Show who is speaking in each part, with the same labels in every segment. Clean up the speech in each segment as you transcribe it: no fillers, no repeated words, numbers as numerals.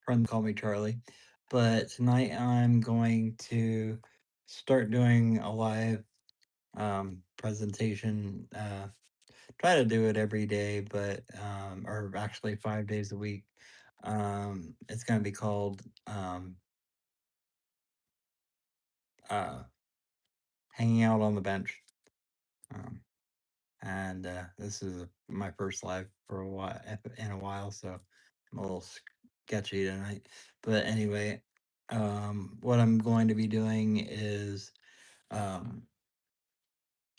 Speaker 1: Friends call me Charlie. But tonight I'm going to start doing a live presentation. Try to do it every day, but or actually 5 days a week. It's going to be called uh, Hanging Out on the Bench. Um, and this is my first live for a while in a while, so I'm a little sketchy tonight. But anyway, what I'm going to be doing is um,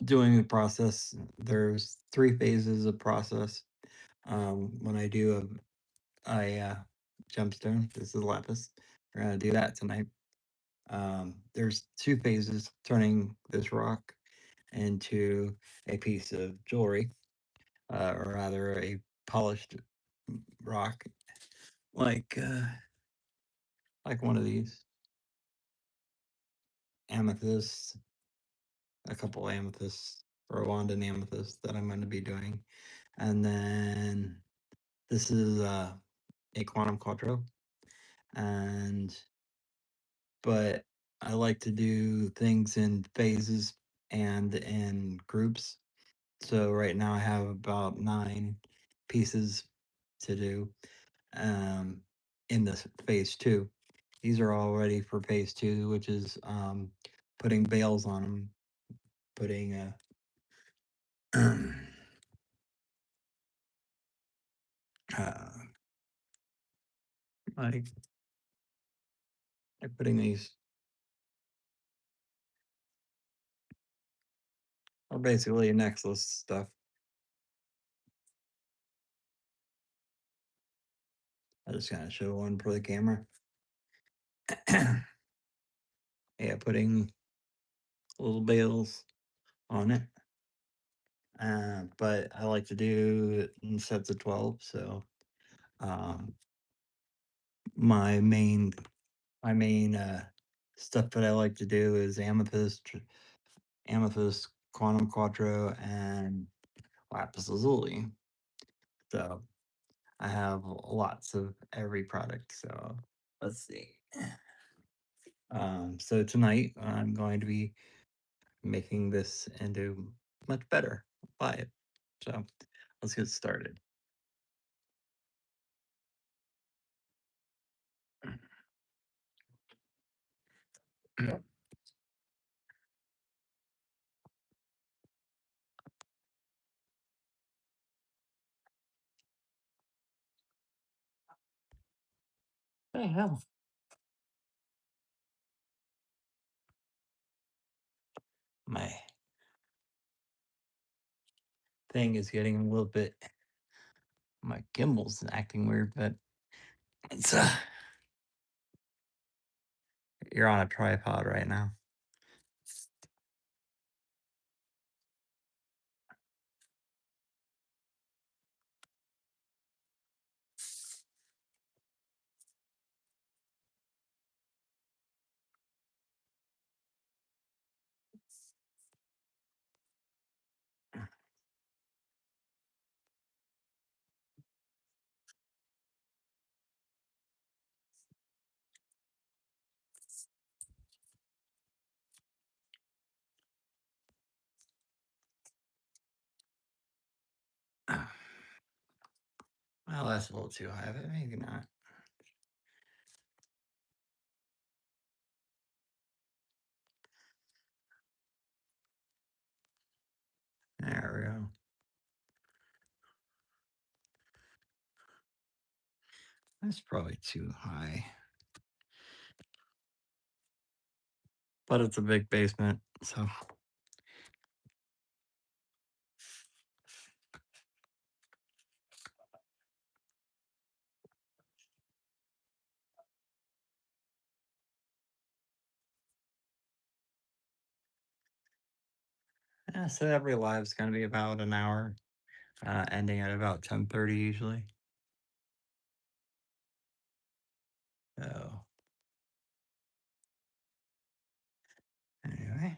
Speaker 1: doing the process. There's 3 phases of process. When I do a gemstone, this is Lapis. We're gonna do that tonight. There's 2 phases: turning this rock into a piece of jewelry, or rather a polished rock, like one of these amethysts, a couple amethysts, or Rwandan amethysts that I'm going to be doing, and then this is a quantum quattro, and but I like to do things in phases and in groups. So right now I have about 9 pieces to do um, in this phase two. These are all ready for phase two, which is putting bales on them, putting uh, like, putting these are basically necklace stuff. I just kind of show one for the camera. Yeah, putting little bales on it. But I like to do it in sets of 12. So um, my main stuff that I like to do is amethyst, quantum quattro, and lapis lazuli. So I have lots of every product. So let's see. So tonight I'm going to be making this into much better by it. So let's get started. Hey, hell. My thing is getting a little bit, my gimbal's acting weird, but it's you're on a tripod right now. Well, that's a little too high, but maybe not. There we go. That's probably too high. But it's a big basement, so yeah, so every live's gonna be about an hour, ending at about 10:30 usually. So anyway.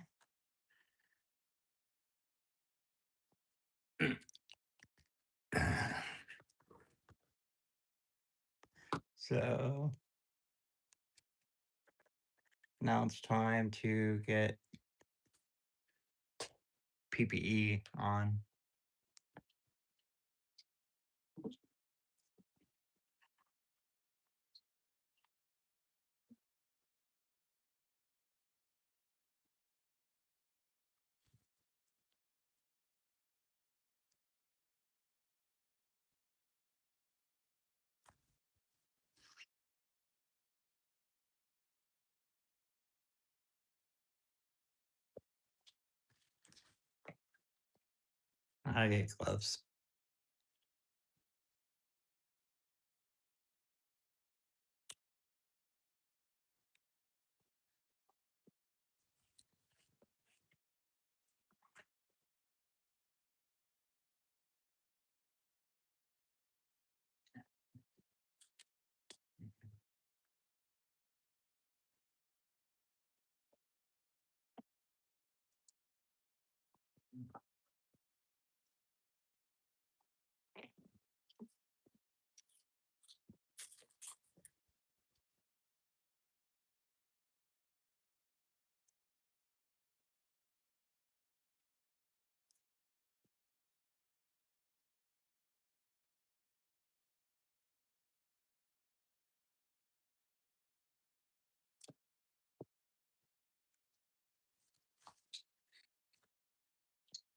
Speaker 1: So now it's time to get PPE on. I get gloves.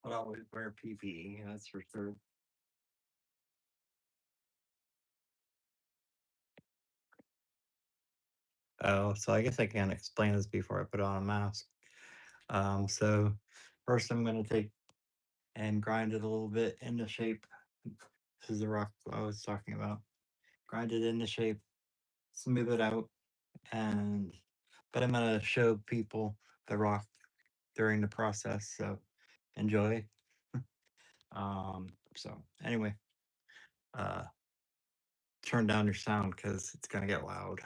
Speaker 1: But I always wear PPE, that's for sure. Oh, so I guess I can explain this before I put on a mask. So first I'm gonna take and grind it a little bit into shape. This is the rock I was talking about. Grind it into shape, smooth it out, and but I'm gonna show people the rock during the process. So enjoy. So anyway, uh, turn down your sound because it's gonna get loud.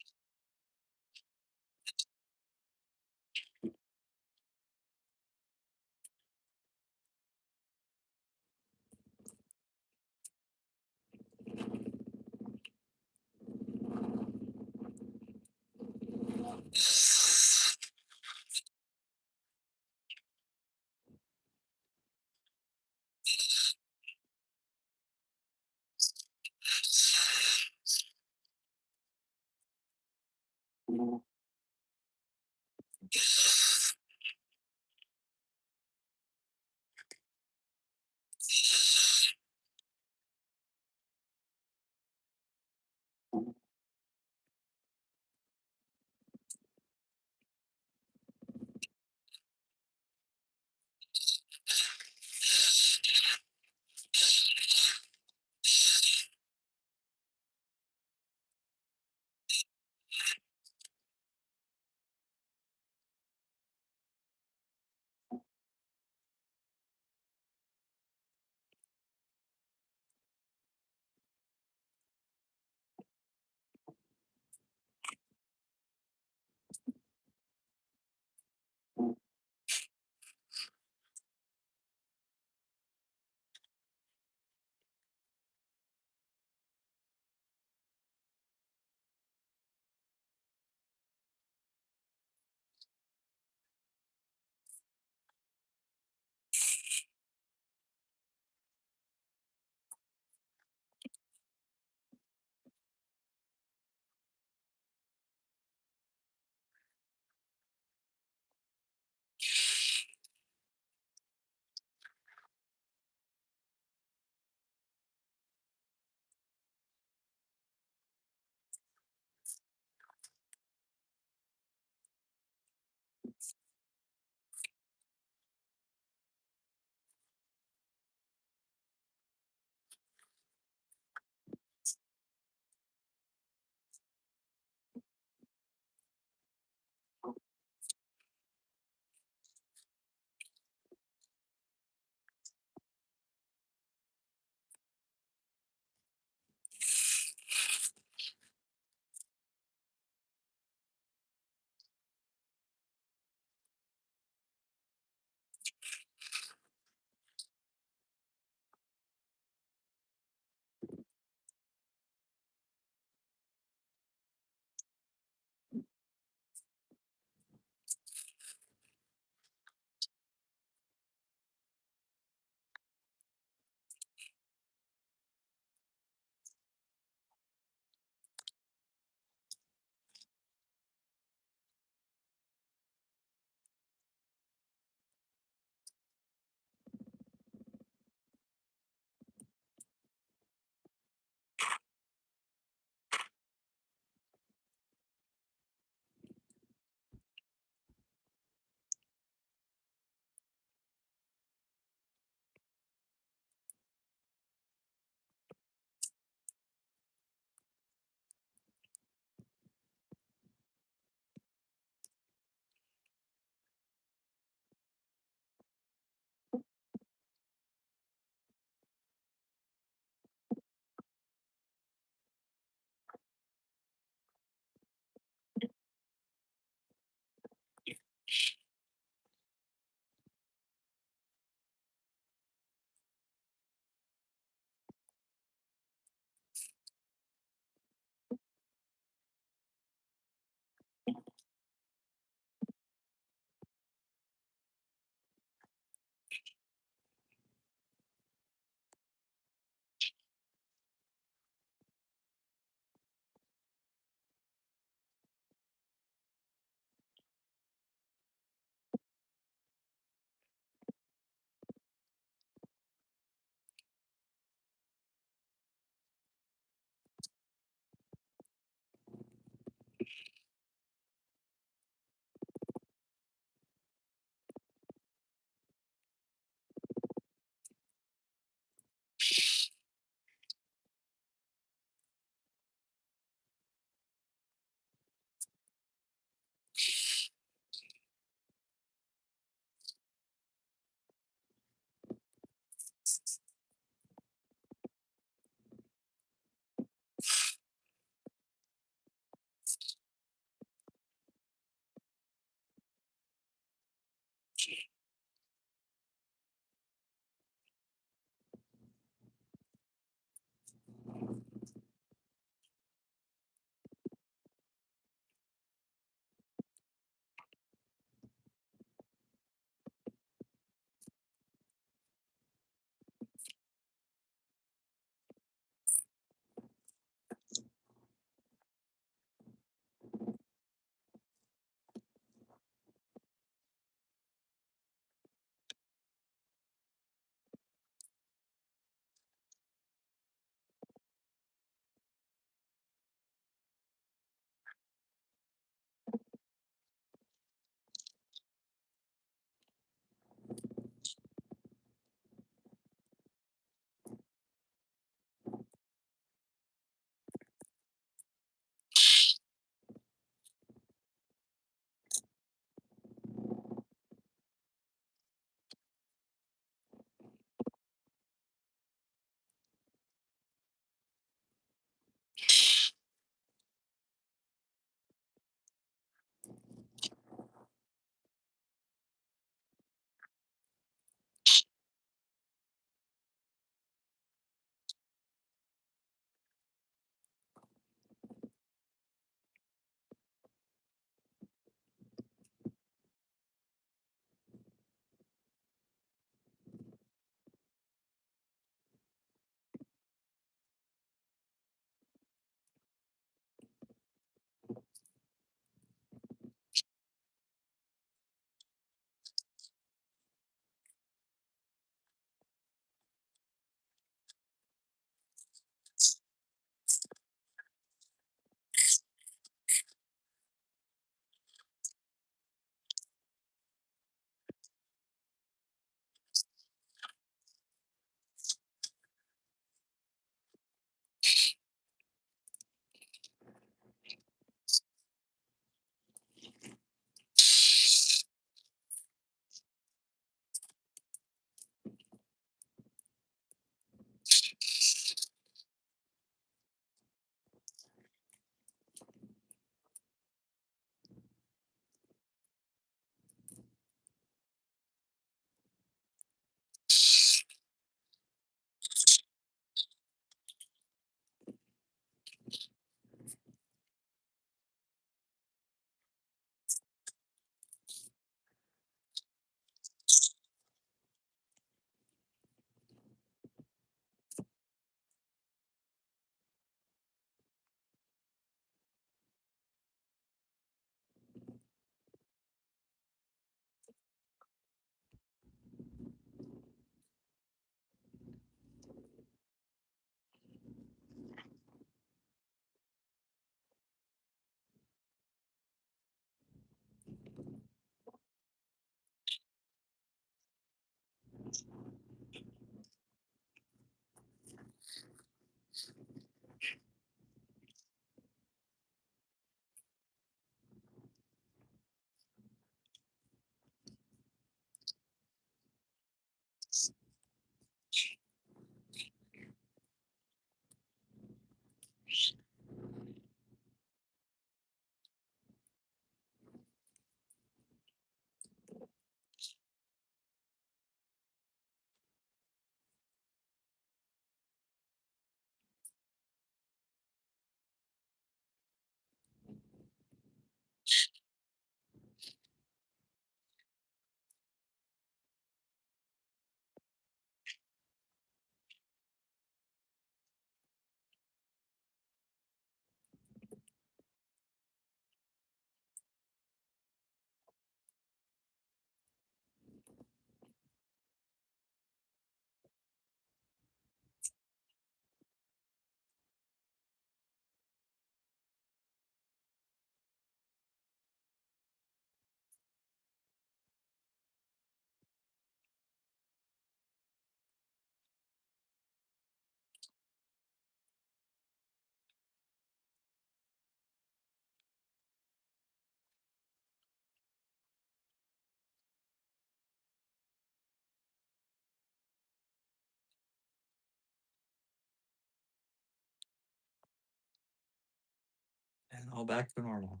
Speaker 1: All back to normal.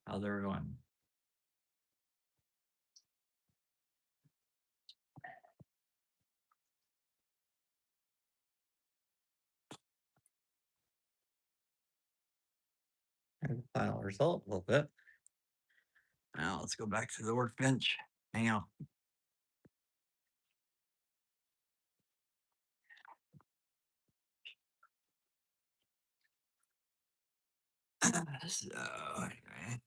Speaker 1: How's everyone? Here's the final result a little bit. Now let's go back to the workbench. Hang out. So anyway.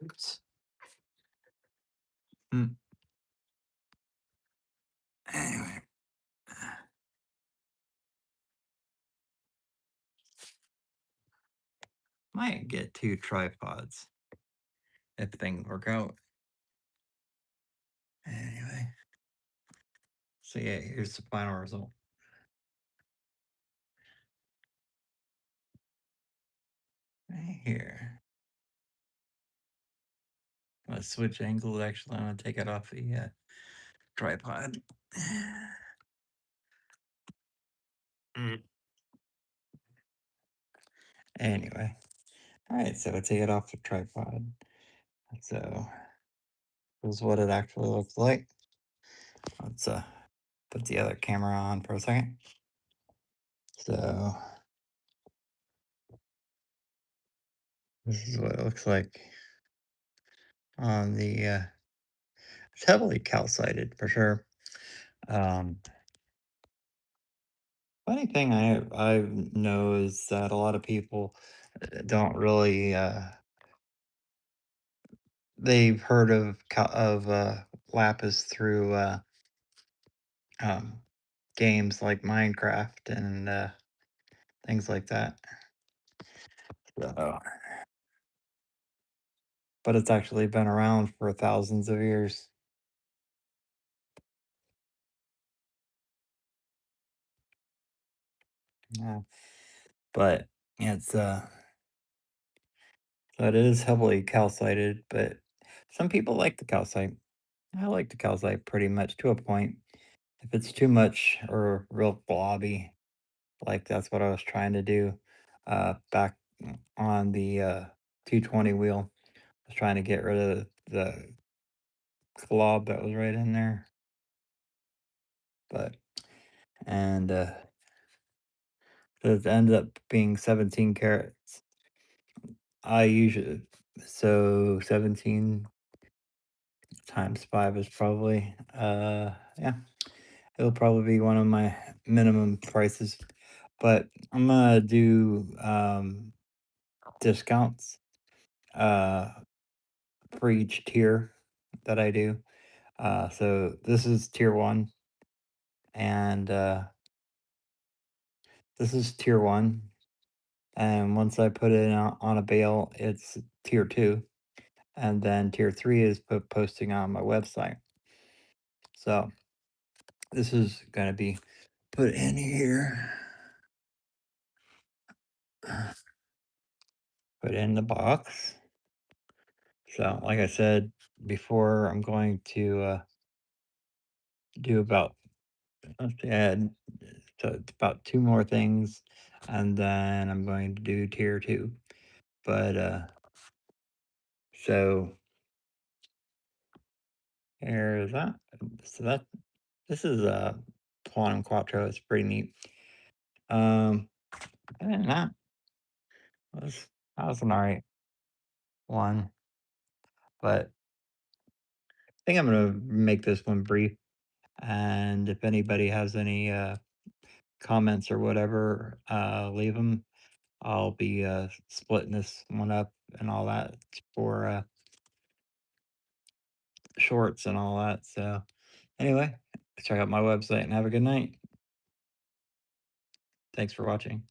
Speaker 1: Oops. Anyway. Might get 2 tripods if things work out. Anyway. So yeah, here's the final result. Right here. I'm gonna switch angles. Actually, I'm gonna take it off the tripod. Anyway, all right. So I take it off the tripod. So this is what it actually looks like. Let's put the other camera on for a second. So this is what it looks like on the. It's heavily calcited for sure. Funny thing I know is that a lot of people don't really they've heard of Lapis through um, games like Minecraft and things like that. So, but it's actually been around for thousands of years. Yeah, but it's so it is heavily calcited, but some people like the calcite. I like the calcite pretty much to a point. If it's too much or real blobby, like that's what I was trying to do back on the 220 wheel. I was trying to get rid of the glob that was right in there. But and it ended up being 17 carats. I usually so 17 times 5 is probably yeah, it'll probably be one of my minimum prices. But I'm gonna do discounts uh for each tier that I do. So this is tier 1 and this is tier 1, and once I put it on a bale, it's tier 2, and then tier 3 is posting on my website. So this is gonna be put in here, put in the box. So like I said before, I'm going to do about let's add so it's about 2 more things, and then I'm going to do tier 2. But so here is that. So that this is a Quantum Quattro. It's pretty neat. Um, and that was that was an alright one, but I think I'm gonna make this one brief. And if anybody has any comments or whatever, leave them. I'll be splitting this one up and all that for shorts and all that. So anyway, check out my website and have a good night. Thanks for watching.